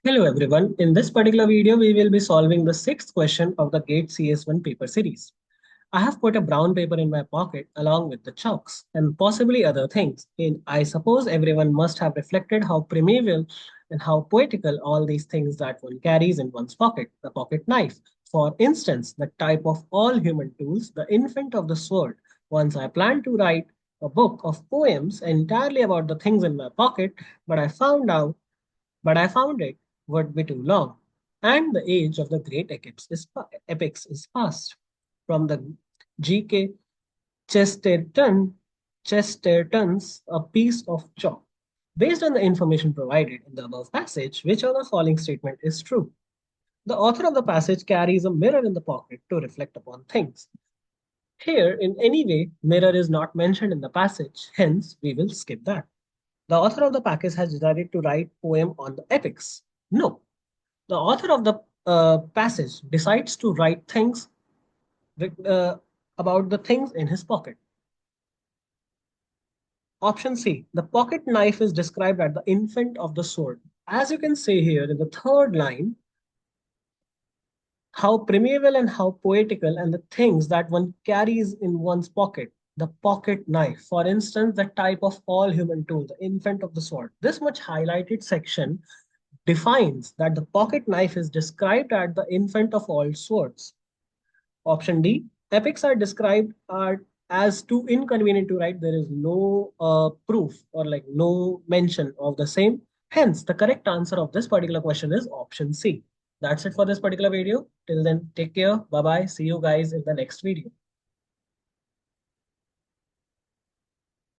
Hello everyone. In this particular video, we will be solving the sixth question of the GATE CS1 paper series. I have put a brown paper in my pocket along with the chalks and possibly other things. And I suppose everyone must have reflected how primeval and how poetical all these things that one carries in one's pocket, the pocket knife. For instance, the type of all human tools, the infant of the sword. Once I planned to write a book of poems entirely about the things in my pocket, but I found out but I found it would be too long, and the age of the great epics is past. From the G.K. Chesterton's A Piece of Chalk. Based on the information provided in the above passage, which of the following statement is true? The author of the passage carries a mirror in the pocket to reflect upon things. Here, in any way, mirror is not mentioned in the passage, hence we will skip that. The author of the package has decided to write poem on the epics. No, the author of the passage decides to write things with, about the things in his pocket. Option C, the pocket knife is described as the infant of the sword. As you can see here in the third line, how primeval and how poetical and the things that one carries in one's pocket. The pocket knife, for instance, the type of all human tool, the infant of the sword. This much highlighted section defines that the pocket knife is described as the infant of all swords. Option D, epics are described as too inconvenient to write. There is no proof or like no mention of the same. Hence, the correct answer of this particular question is option C. That's it for this particular video. Till then, take care. Bye bye. See you guys in the next video.